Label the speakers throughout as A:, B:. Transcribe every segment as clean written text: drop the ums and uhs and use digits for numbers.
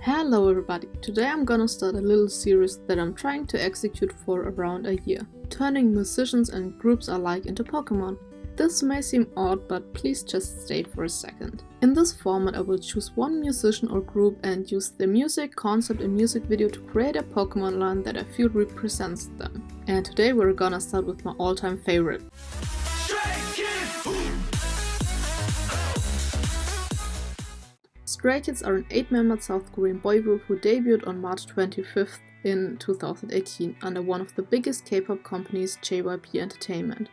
A: Hello everybody, today I'm gonna start a little series that I'm trying to execute for around a year, turning musicians and groups alike into Pokémon. This may seem odd, but please just stay for a second. In this format I will choose one musician or group and use their music, concept and music video to create a Pokémon line that I feel represents them. And today we're gonna start with my all-time favorite. Stray Kids are an 8-member South Korean boy group who debuted on March 25th in 2018 under one of the biggest K-pop companies, JYP Entertainment.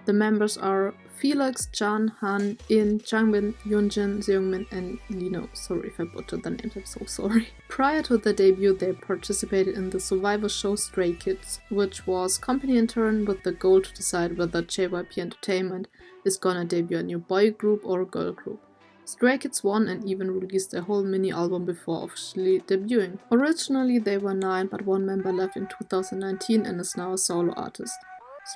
A: The members are Felix, Chan, Han, In, Changbin, Yoonjin, Seungmin and Lino. Sorry if I butchered the names, I'm so sorry. Prior to their debut, they participated in the Survivor show Stray Kids, which was company in turn with the goal to decide whether JYP Entertainment is gonna debut a new boy group or a girl group. Stray Kids won and even released a whole mini-album before officially debuting. Originally they were 9, but one member left in 2019 and is now a solo artist.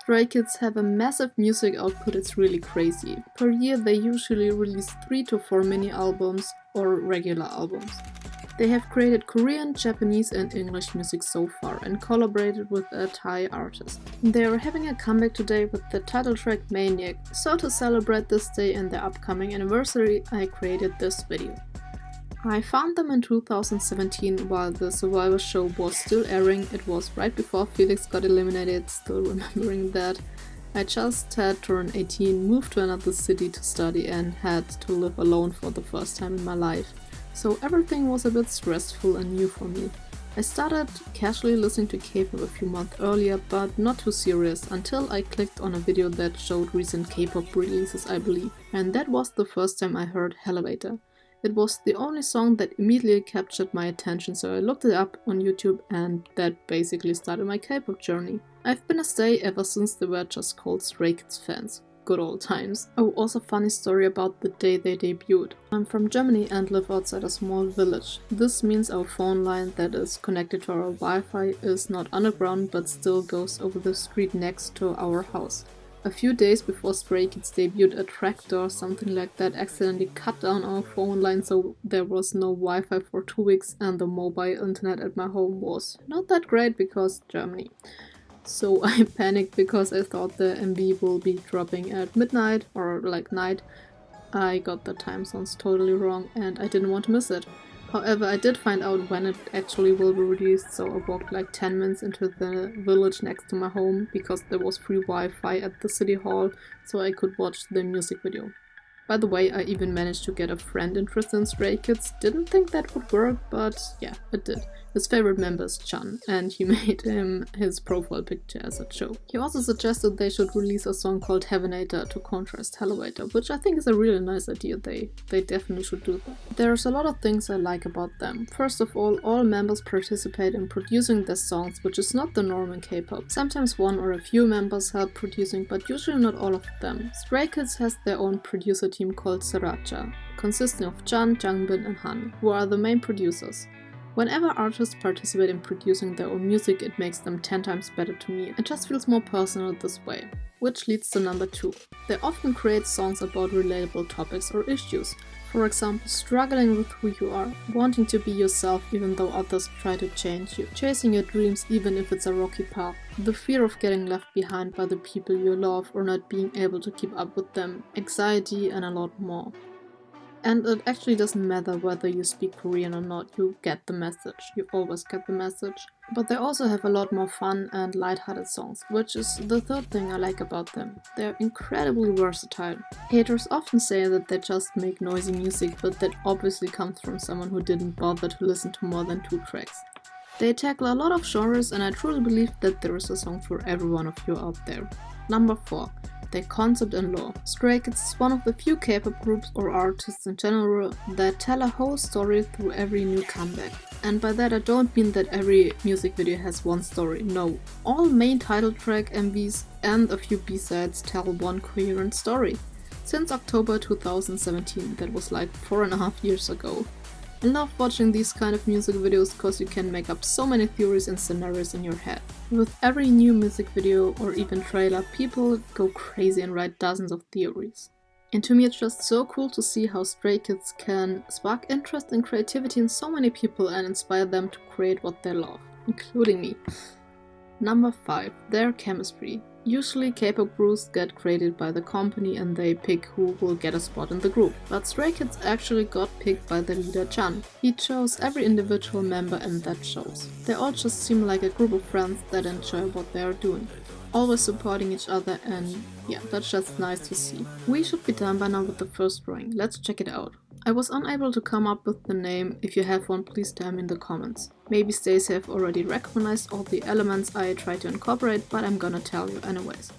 A: Stray Kids have a massive music output, it's really crazy. Per year they usually release 3 to 4 mini-albums or regular albums. They have created Korean, Japanese and English music so far and collaborated with a Thai artist. They are having a comeback today with the title track Maniac, so to celebrate this day and their upcoming anniversary I created this video. I found them in 2017 while the Survivor show was still airing. It was right before Felix got eliminated, still remembering that. I just had turned 18, moved to another city to study and had to live alone for the first time in my life. So everything was a bit stressful and new for me. I started casually listening to K-pop a few months earlier, but not too serious, until I clicked on a video that showed recent K-pop releases, I believe. And that was the first time I heard Elevator. It was the only song that immediately captured my attention, so I looked it up on YouTube and that basically started my K-pop journey. I've been a stay ever since they were just called Stray Kids fans. Good old times. Oh, also funny story about the day they debuted. I'm from Germany and live outside a small village. This means our phone line that is connected to our Wi-Fi is not underground but still goes over the street next to our house. A few days before Stray Kids debuted, a tractor or something like that accidentally cut down our phone line, so there was no Wi-Fi for 2 weeks and the mobile internet at my home was not that great because Germany. So I panicked because I thought the MV will be dropping at midnight or like night. I got the time zones totally wrong and I didn't want to miss it. However, I did find out when it actually will be released, so I walked like 10 minutes into the village next to my home because there was free Wi-Fi at the city hall, so I could watch the music video. By the way, I even managed to get a friend interested in Stray Kids. Didn't think that would work, but yeah, it did. His favorite member is Chan, and he made him his profile picture as a joke. He also suggested they should release a song called Heavenator to contrast Elevator, which I think is a really nice idea. They definitely should do that. There's a lot of things I like about them. First of all members participate in producing their songs, which is not the norm in K-pop. Sometimes one or a few members help producing, but usually not all of them. Stray Kids has their own producer team called Sriracha, consisting of Chan, Changbin and Han, who are the main producers. Whenever artists participate in producing their own music, it makes them 10 times better to me. It just feels more personal this way. Which leads to number 2. They often create songs about relatable topics or issues. For example, struggling with who you are, wanting to be yourself even though others try to change you, chasing your dreams even if it's a rocky path, the fear of getting left behind by the people you love or not being able to keep up with them, anxiety and a lot more. And it actually doesn't matter whether you speak Korean or not, you get the message. You always get the message. But they also have a lot more fun and lighthearted songs, which is the third thing I like about them. They're incredibly versatile. Haters often say that they just make noisy music, but that obviously comes from someone who didn't bother to listen to more than 2 tracks. They tackle a lot of genres and I truly believe that there is a song for every one of you out there. Number 4. Their concept and lore. Stray Kids is one of the few K-pop groups or artists in general that tell a whole story through every new comeback. And by that I don't mean that every music video has one story, no. All main title track, MVs and a few B-sides tell one coherent story. Since October 2017, that was like 4.5 years ago. I love watching these kind of music videos cause you can make up so many theories and scenarios in your head. With every new music video or even trailer, people go crazy and write dozens of theories. And to me it's just so cool to see how Stray Kids can spark interest and creativity in so many people and inspire them to create what they love, including me. Number 5. Their chemistry. Usually K-pop groups get created by the company and they pick who will get a spot in the group. But Stray Kids actually got picked by the leader Chan. He chose every individual member and that shows. They all just seem like a group of friends that enjoy what they are doing. Always supporting each other, and yeah, that's just nice to see. We should be done by now with the first drawing. Let's check it out. I was unable to come up with the name. If you have one, please tell me in the comments. Maybe Stacey have already recognized all the elements I tried to incorporate, but I'm gonna tell you anyways.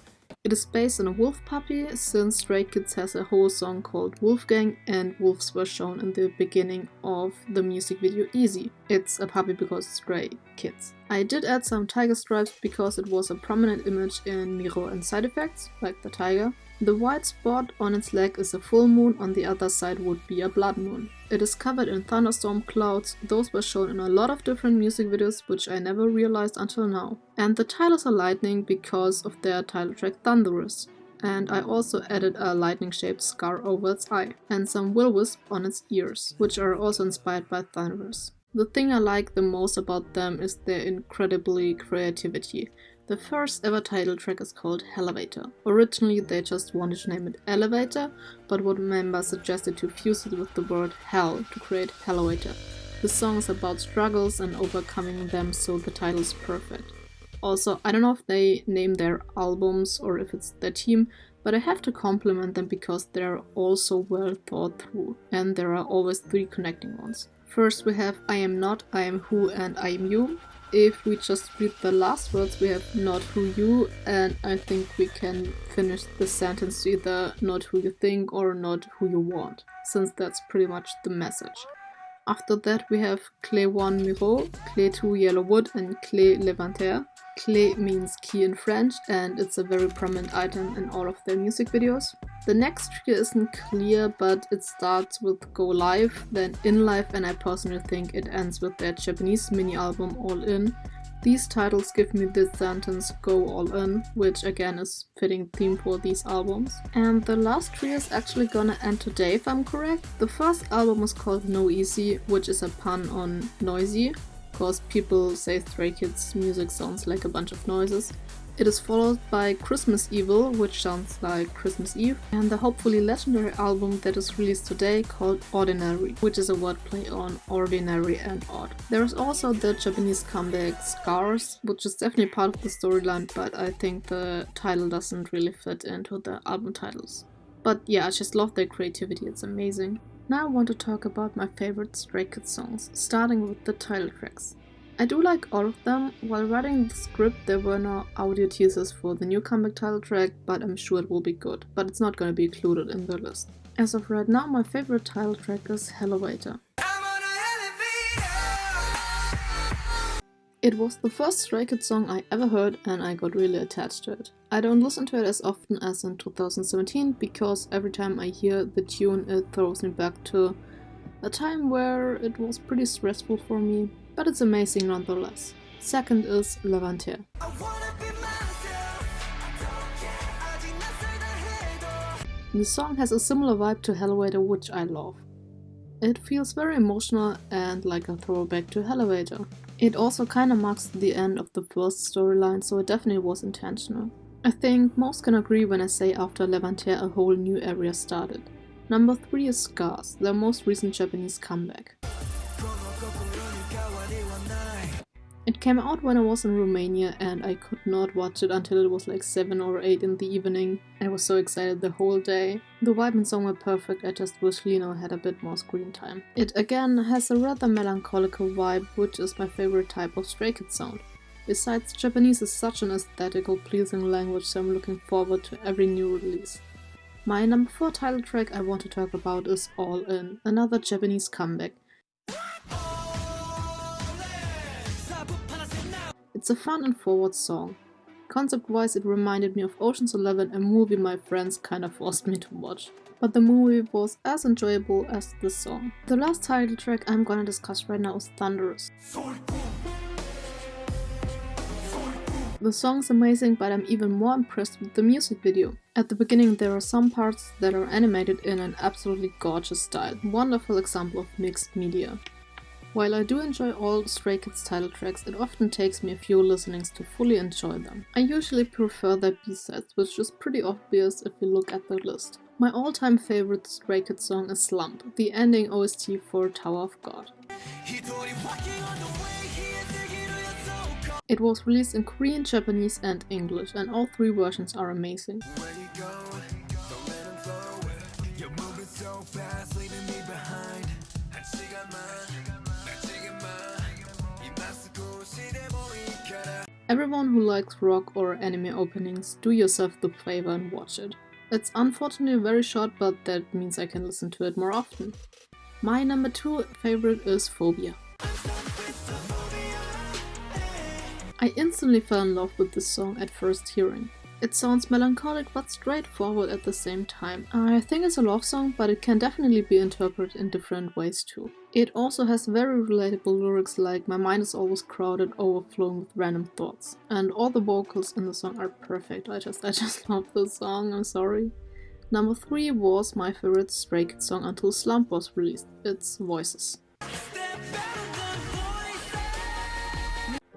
A: It is based on a wolf puppy, since Stray Kids has a whole song called Wolfgang and wolves were shown in the beginning of the music video Easy. It's a puppy because Stray Kids. I did add some tiger stripes because it was a prominent image in Miro and side effects, like the tiger. The white spot on its leg is a full moon, on the other side would be a blood moon. It is covered in thunderstorm clouds. Those were shown in a lot of different music videos, which I never realized until now. And the titles are lightning because of their title track Thunderous. And I also added a lightning-shaped scar over its eye, and some will-wisp on its ears, which are also inspired by Thunderous. The thing I like the most about them is their incredibly creativity. The first ever title track is called Elevator. Originally they just wanted to name it Elevator, but one member suggested to fuse it with the word hell to create Hellovator. The song is about struggles and overcoming them, so the title is perfect. Also, I don't know if they name their albums or if it's their team, but I have to compliment them because they're all so well thought through, and there are always 3 connecting ones. First we have I am not, I am who, and I am you. If we just read the last words, we have not who you, and I think we can finish the sentence to either not who you think or not who you want, since that's pretty much the message. After that we have Clé 1 Miro, Clé 2 Yellow Wood, and Clé Levanter. Clé means key in French, and it's a very prominent item in all of their music videos. The next trigger isn't clear, but it starts with Go Live, then In Life, and I personally think it ends with their Japanese mini-album All In. These titles give me this sentence Go All In, which again is fitting theme for these albums. And the last trigger is actually gonna end today if I'm correct. The first album was called No Easy, which is a pun on noisy, because people say Stray Kids music sounds like a bunch of noises. It is followed by Christmas Evil, which sounds like Christmas Eve, and the hopefully legendary album that is released today called Ordinary, which is a wordplay on ordinary and odd. There is also the Japanese comeback Scars, which is definitely part of the storyline, but I think the title doesn't really fit into the album titles. But yeah, I just love their creativity, it's amazing. Now I want to talk about my favorite Stray Kids songs, starting with the title tracks. I do like all of them. While writing the script there were no audio teasers for the new comeback title track, but I'm sure it will be good, but it's not going to be included in the list. As of right now, my favorite title track is Hellovator. It was the first Stray Kids song I ever heard and I got really attached to it. I don't listen to it as often as in 2017 because every time I hear the tune it throws me back to a time where it was pretty stressful for me, but it's amazing nonetheless. Second is Levanter. The song has a similar vibe to Hellovator, which I love. It feels very emotional and like a throwback to Hellovator. It also kinda marks the end of the first storyline, so it definitely was intentional. I think most can agree when I say after Levanter a whole new area started. Number 3 is Scars, their most recent Japanese comeback. It came out when I was in Romania and I could not watch it until it was like 7 or 8 in the evening. I was so excited the whole day. The vibe and song were perfect, I just wish Lino had a bit more screen time. It again has a rather melancholical vibe, which is my favorite type of Stray Kids sound. Besides, Japanese is such an aesthetical, pleasing language, so I'm looking forward to every new release. My number 4 title track I want to talk about is All In, another Japanese comeback. It's a fun and forward song. Concept-wise it reminded me of Ocean's 11, a movie my friends kinda forced me to watch. But the movie was as enjoyable as the song. The last title track I'm gonna discuss right now is Thunderous. The song's amazing, but I'm even more impressed with the music video. At the beginning there are some parts that are animated in an absolutely gorgeous style. Wonderful example of mixed media. While I do enjoy all Stray Kids title tracks, it often takes me a few listenings to fully enjoy them. I usually prefer their B-sides, which is pretty obvious if you look at the list. My all-time favorite Stray Kids song is Slump, the ending OST for Tower of God. It was released in Korean, Japanese and English, and all three versions are amazing. Everyone who likes rock or anime openings, do yourself the favor and watch it. It's unfortunately very short, but that means I can listen to it more often. My number 2 favorite is Phobia. I instantly fell in love with this song at first hearing. It sounds melancholic but straightforward at the same time. I think it's a love song, but it can definitely be interpreted in different ways too. It also has very relatable lyrics like "My mind is always crowded, overflowing with random thoughts." And all the vocals in the song are perfect. I just love this song, I'm sorry. Number 3 was my favorite Stray Kids song until Slump was released. It's Voices.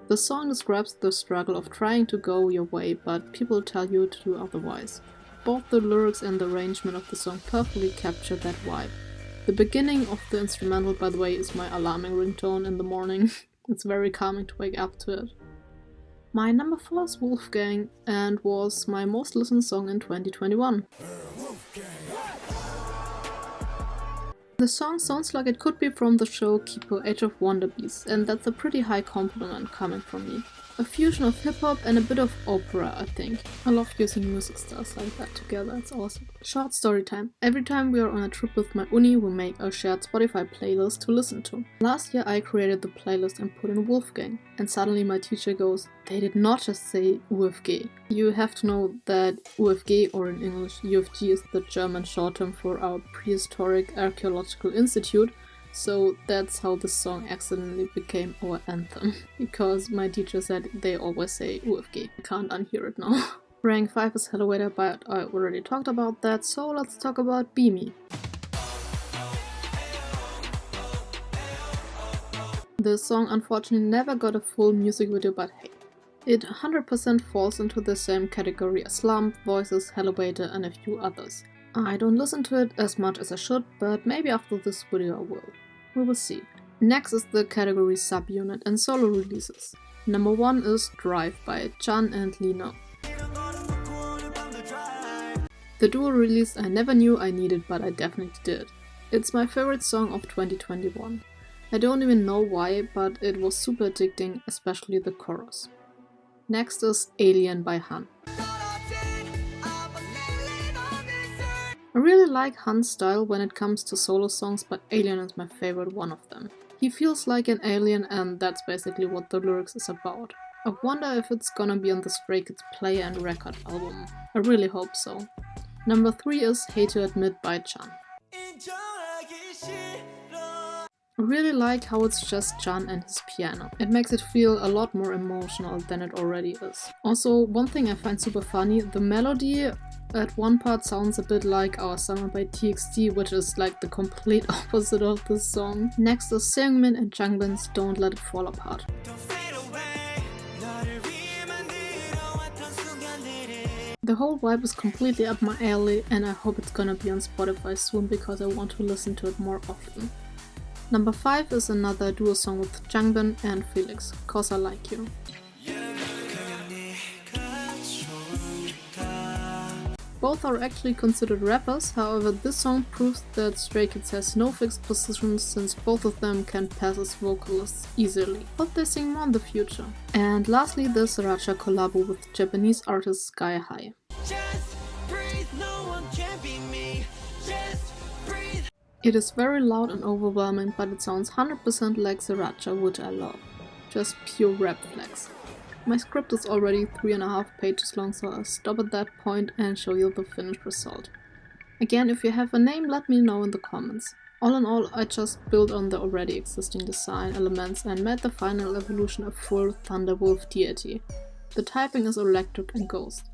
A: The song describes the struggle of trying to go your way, but people tell you to do otherwise. Both the lyrics and the arrangement of the song perfectly capture that vibe. The beginning of the instrumental, by the way, is my alarming ringtone in the morning. It's very calming to wake up to it. My number 4 is Wolfgang, and was my most listened song in 2021. The song sounds like it could be from the show Kpop Age of Wonder Beasts, and that's a pretty high compliment coming from me. A fusion of hip-hop and a bit of opera, I think. I love using music styles like that together, it's awesome. Short story time. Every time we are on a trip with my uni, we make a shared Spotify playlist to listen to. Last year I created the playlist and put in Wolfgang, and suddenly my teacher goes, "They did not just say UFG." You have to know that UFG, or in English UFG, is the German short term for our Prehistoric Archaeological Institute. So that's how the song accidentally became our anthem, because my teacher said they always say UFG. I can't unhear it now. Rank 5 is Elevator, but I already talked about that, so let's talk about Be Me. The song unfortunately never got a full music video, but hey, it 100% falls into the same category as Slump, Voices, Elevator and a few others. I don't listen to it as much as I should, but maybe after this video I will. We will see. Next is the category Subunit and solo releases. Number 1 is Drive by Chan and Lino. The duo release I never knew I needed, but I definitely did. It's my favorite song of 2021. I don't even know why, but it was super addicting, especially the chorus. Next is Alien by Han. I really like Han's style when it comes to solo songs, but Alien is my favorite one of them. He feels like an alien, and that's basically what the lyrics is about. I wonder if it's gonna be on the Stray Kids Play and Record album. I really hope so. Number 3 is Hate to Admit by Chan. I really like how it's just Chan and his piano. It makes it feel a lot more emotional than it already is. Also, one thing I find super funny, the melody at one part sounds a bit like Our Summer by TXT, which is like the complete opposite of this song. Next is Seungmin and Changbin's Don't Let It Fall Apart. The whole vibe is completely up my alley, and I hope it's gonna be on Spotify soon because I want to listen to it more often. Number 5 is another duo song with Changbin and Felix, Cause I Like You. Both are actually considered rappers, however this song proves that Stray Kids has no fixed position since both of them can pass as vocalists easily. Hope they sing more in the future. And lastly, the Sriracha collabo with Japanese artist Sky High. It is very loud and overwhelming, but it sounds 100% like Sriracha, which I love. Just pure rap flex. My script is already 3.5 pages long, so I'll stop at that point and show you the finished result. Again, if you have a name, let me know in the comments. All in all, I just built on the already existing design elements and made the final evolution a full Thunderwolf deity. The typing is electric and ghost.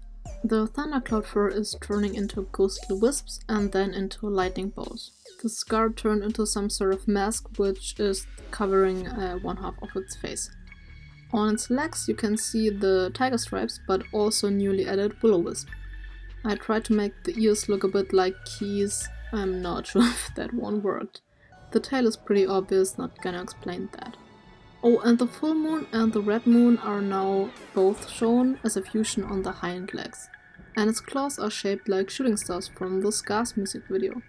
A: The thundercloud fur is turning into ghostly wisps and then into lightning bolts. The scar turned into some sort of mask which is covering one half of its face. On its legs you can see the tiger stripes, but also newly added will-o-wisp. I tried to make the ears look a bit like keys. I'm not sure if that one worked. The tail is pretty obvious, not gonna explain that. Oh, and the full moon and the red moon are now both shown as a fusion on the hind legs. And its claws are shaped like shooting stars from the Scars music video.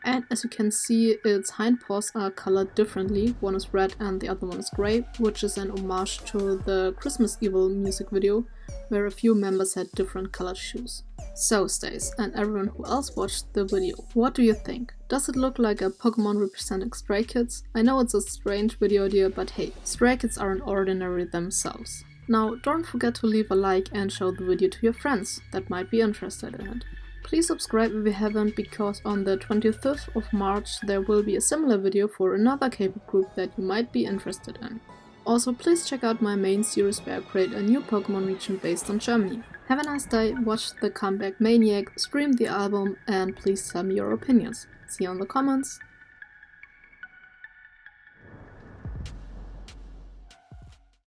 A: And as you can see, its hind paws are colored differently, one is red and the other one is grey, which is an homage to the Christmas Evil music video, where a few members had different colored shoes. So Stace, and everyone who else watched the video, what do you think? Does it look like a Pokémon representing Stray Kids? I know it's a strange video idea, but hey, Stray Kids aren't ordinary themselves. Now, don't forget to leave a like and show the video to your friends that might be interested in it. Please subscribe if you haven't, because on the 25th of March there will be a similar video for another K-pop group that you might be interested in. Also, please check out my main series where I create a new Pokémon region based on Germany. Have a nice day, watch the Comeback Maniac, stream the album, and please tell me your opinions. See you in the comments!